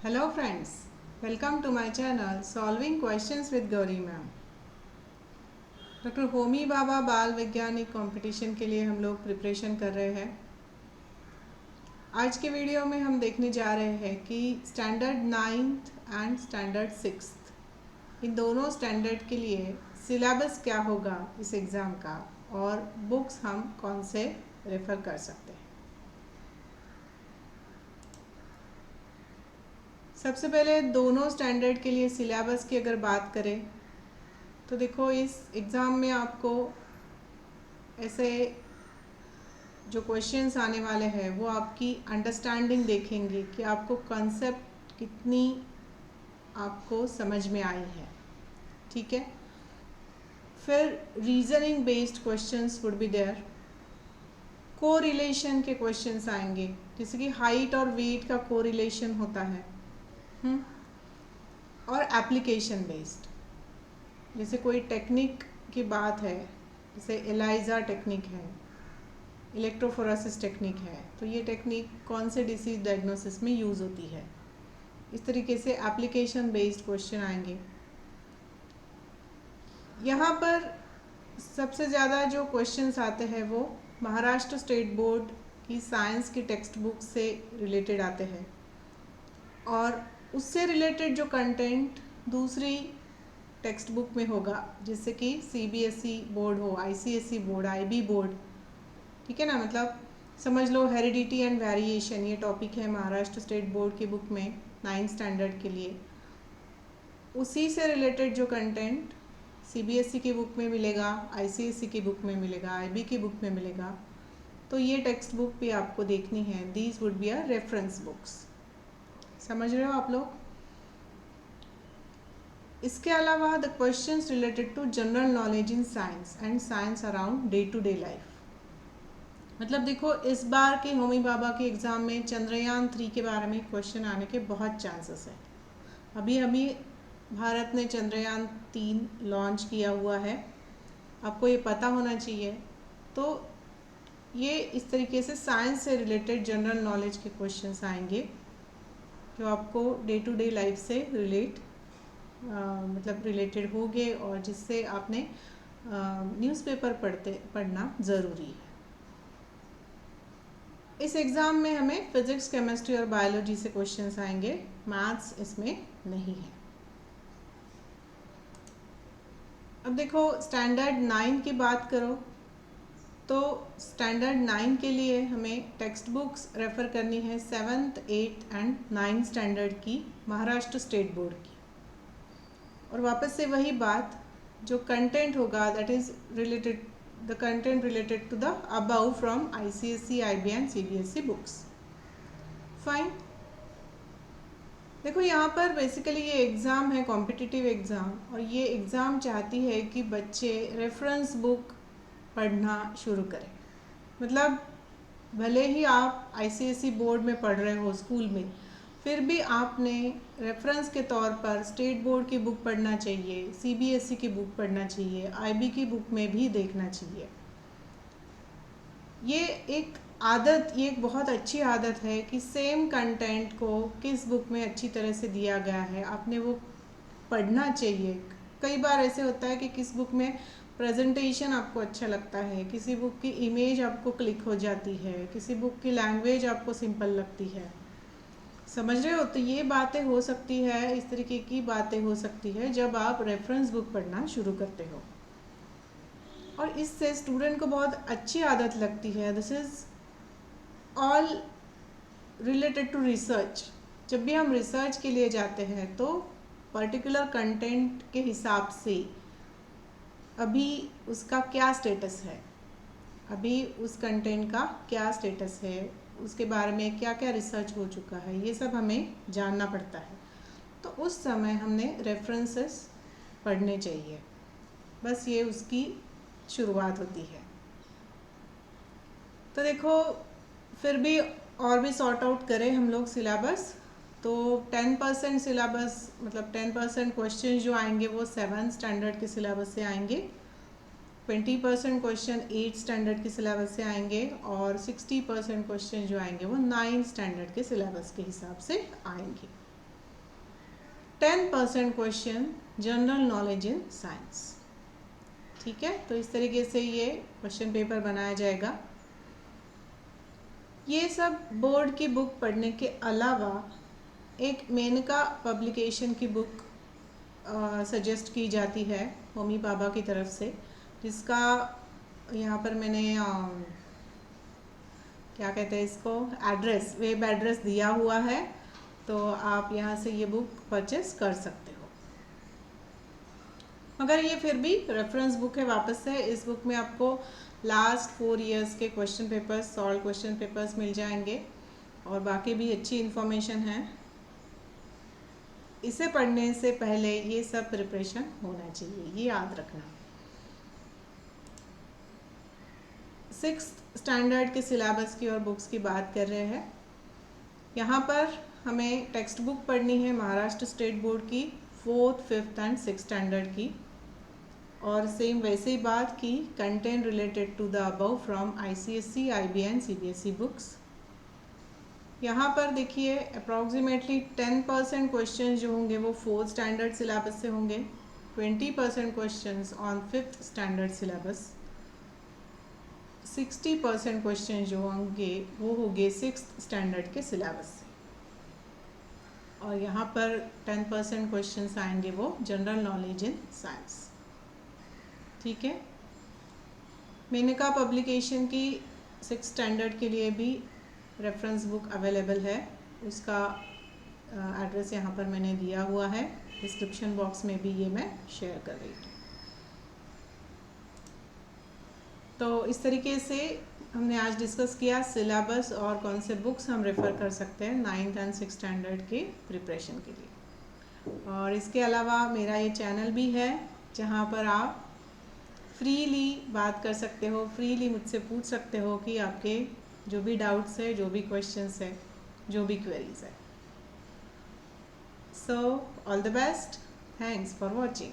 Hello friends, welcome to my channel Solving Questions with Gauri ma'am. Doctor Homi Bhabha बाल वैज्ञानिक competition के लिए हम लोग प्रिपरेशन कर रहे हैं। आज के वीडियो में हम देखने जा रहे हैं कि standard 9th and standard 6th इन दोनों स्टैंडर्ड के लिए सिलेबस क्या होगा इस एग्ज़ाम का और बुक्स हम कौन से रेफ़र कर सकते हैं। सबसे पहले दोनों स्टैंडर्ड के लिए सिलेबस की अगर बात करें तो देखो इस एग्ज़ाम में आपको ऐसे जो क्वेश्चंस आने वाले हैं वो आपकी अंडरस्टैंडिंग देखेंगे कि आपको कॉन्सेप्ट कितनी आपको समझ में आई है। ठीक है, फिर reasoning based questions would be there. को रिलेशन के क्वेश्चंस आएंगे, जैसे कि हाइट और वेट का को रिलेशन होता है। और एप्लीकेशन बेस्ड, जैसे कोई टेक्निक की बात है, जैसे एलाइजा टेक्निक है, इलेक्ट्रोफोरेसिस टेक्निक है, तो ये टेक्निक कौन से डिसीज डायग्नोसिस में यूज़ होती है। इस तरीके से एप्लीकेशन बेस्ड क्वेश्चन आएंगे। यहाँ पर सबसे ज़्यादा जो क्वेश्चंस आते हैं वो महाराष्ट्र स्टेट बोर्ड की साइंस की टेक्स्ट बुक से रिलेटेड आते हैं और उससे रिलेटेड जो कंटेंट दूसरी टेक्स्ट बुक में होगा, जैसे कि सीबीएसई बोर्ड हो, आईसीएसई बोर्ड, आईबी बोर्ड। ठीक है ना, मतलब समझ लो हेरिडिटी एंड वेरिएशन ये टॉपिक है महाराष्ट्र स्टेट बोर्ड की बुक में 9th स्टैंडर्ड के लिए। उसी से रिलेटेड जो कंटेंट सीबीएसई की बुक में मिलेगा, आईसीएसई की बुक में मिलेगा, आईबी की बुक में मिलेगा, तो ये टेक्स्ट बुक भी आपको देखनी है। These would be a reference books. समझ रहे हो आप लोग। इसके अलावा the questions related to general knowledge in science and science around day to day life. मतलब देखो इस बार के होमी भाभा के एग्ज़ाम में चंद्रयान 3 के बारे में क्वेश्चन आने के बहुत चांसेस है। अभी अभी भारत ने चंद्रयान 3 लॉन्च किया हुआ है, आपको ये पता होना चाहिए। तो ये इस तरीके से साइंस से रिलेटेड जनरल नॉलेज के क्वेश्चंस आएंगे जो आपको डे टू डे लाइफ से मतलब रिलेटेड होंगे और जिससे आपने न्यूज़पेपर पढ़ना ज़रूरी है। इस एग्ज़ाम में हमें फिज़िक्स, केमिस्ट्री और बायोलॉजी से क्वेश्चंस आएंगे, मैथ्स इसमें नहीं है। अब देखो स्टैंडर्ड 9 की बात करो तो स्टैंडर्ड 9 के लिए हमें टेक्स्ट बुक्स रेफ़र करनी है 7th, 8th and 9th standard की महाराष्ट्र स्टेट बोर्ड की। और वापस से वही बात, जो कंटेंट होगा that is related the content related to the above from ICSE, IB and CBSE books. Fine. देखो यहाँ पर बेसिकली ये एग्ज़ाम है कॉम्पिटिटिव एग्ज़ाम और ये एग्ज़ाम चाहती है कि बच्चे रेफरेंस बुक पढ़ना शुरू करें। मतलब भले ही आप ICSE बोर्ड में पढ़ रहे हो स्कूल में, फिर भी आपने रेफरेंस के तौर पर स्टेट बोर्ड की बुक पढ़ना चाहिए, CBSE की बुक पढ़ना चाहिए, IB की बुक में भी देखना चाहिए। ये एक आदत, ये एक बहुत अच्छी आदत है कि सेम कंटेंट को किस बुक में अच्छी तरह से दिया गया है आपने वो पढ़ना चाहिए। कई बार ऐसे होता है कि किस बुक में प्रेजेंटेशन आपको अच्छा लगता है, किसी बुक की इमेज आपको क्लिक हो जाती है, किसी बुक की लैंग्वेज आपको सिंपल लगती है। समझ रहे हो, तो ये बातें हो सकती है, इस तरीके की बातें हो सकती है जब आप रेफरेंस बुक पढ़ना शुरू करते हो और इससे स्टूडेंट को बहुत अच्छी आदत लगती है। This is all related to research. जब भी हम रिसर्च के लिए जाते हैं तो पर्टिकुलर कंटेंट के हिसाब से अभी उसका क्या स्टेटस है, अभी उस कंटेंट का क्या स्टेटस है, उसके बारे में क्या क्या रिसर्च हो चुका है, ये सब हमें जानना पड़ता है। तो उस समय हमने रेफरेंसेस पढ़ने चाहिए, बस ये उसकी शुरुआत होती है। तो देखो फिर भी और भी सॉर्ट आउट करें हम लोग सिलेबस, तो 10% सिलेबस मतलब 10% क्वेश्चन जो आएंगे वो 7th स्टैंडर्ड के सिलेबस से आएंगे, 20% क्वेश्चन 8th स्टैंडर्ड के सिलेबस से आएंगे और 60% क्वेश्चन जो आएंगे वो 9th स्टैंडर्ड के सिलेबस के हिसाब से आएंगे। 10% question general knowledge in science. ठीक है, तो इस तरीके से ये क्वेश्चन पेपर बनाया जाएगा। ये सब बोर्ड की बुक पढ़ने के अलावा एक मेनका पब्लिकेशन की बुक सजेस्ट की जाती है होमी भाभा की तरफ से, जिसका यहाँ पर मैंने क्या कहते हैं इसको, एड्रेस, वेब एड्रेस दिया हुआ है, तो आप यहाँ से ये बुक परचेस कर सकते हो। मगर ये फिर भी रेफरेंस बुक है वापस से। इस बुक में आपको लास्ट 4 इयर्स के question papers, solve question papers मिल जाएंगे और बाकी भी अच्छी इन्फॉर्मेशन है। इसे पढ़ने से पहले ये सब प्रिपरेशन होना चाहिए, ये याद रखना। 6th स्टैंडर्ड के सिलेबस की और बुक्स की बात कर रहे हैं। यहाँ पर हमें टेक्स्ट बुक पढ़नी है महाराष्ट्र स्टेट बोर्ड की 4th, 5th and 6th standard की, और सेम वैसे ही बात की content related to the above from ICSE, IB, CBSE books. यहाँ पर देखिए अप्रॉक्सीमेटली 10% क्वेश्चन जो होंगे वो 4th स्टैंडर्ड सिलेबस से होंगे, 20% question on 5th standard syllabus, 60% question जो होंगे वो होंगे 6th स्टैंडर्ड के सिलेबस से, और यहाँ पर 10% क्वेश्चन आएंगे वो जनरल नॉलेज इन साइंस। ठीक है, मेनका पब्लिकेशन की 6th स्टैंडर्ड के लिए भी रेफरेंस बुक अवेलेबल है, उसका एड्रेस यहाँ पर मैंने दिया हुआ है, डिस्क्रिप्शन बॉक्स में भी ये मैं शेयर कर रही हूँ। तो इस तरीके से हमने आज डिस्कस किया सिलेबस और कौन से बुक्स हम रेफ़र कर सकते हैं 9th एंड 6th स्टैंडर्ड के प्रिपरेशन के लिए। और इसके अलावा मेरा ये चैनल भी है जहाँ पर आप फ्रीली बात कर सकते हो, फ्रीली मुझसे पूछ सकते हो कि आपके जो भी डाउट्स है, जो भी क्वेश्चंस है, जो भी क्वेरीज है। So all the best, thanks for watching.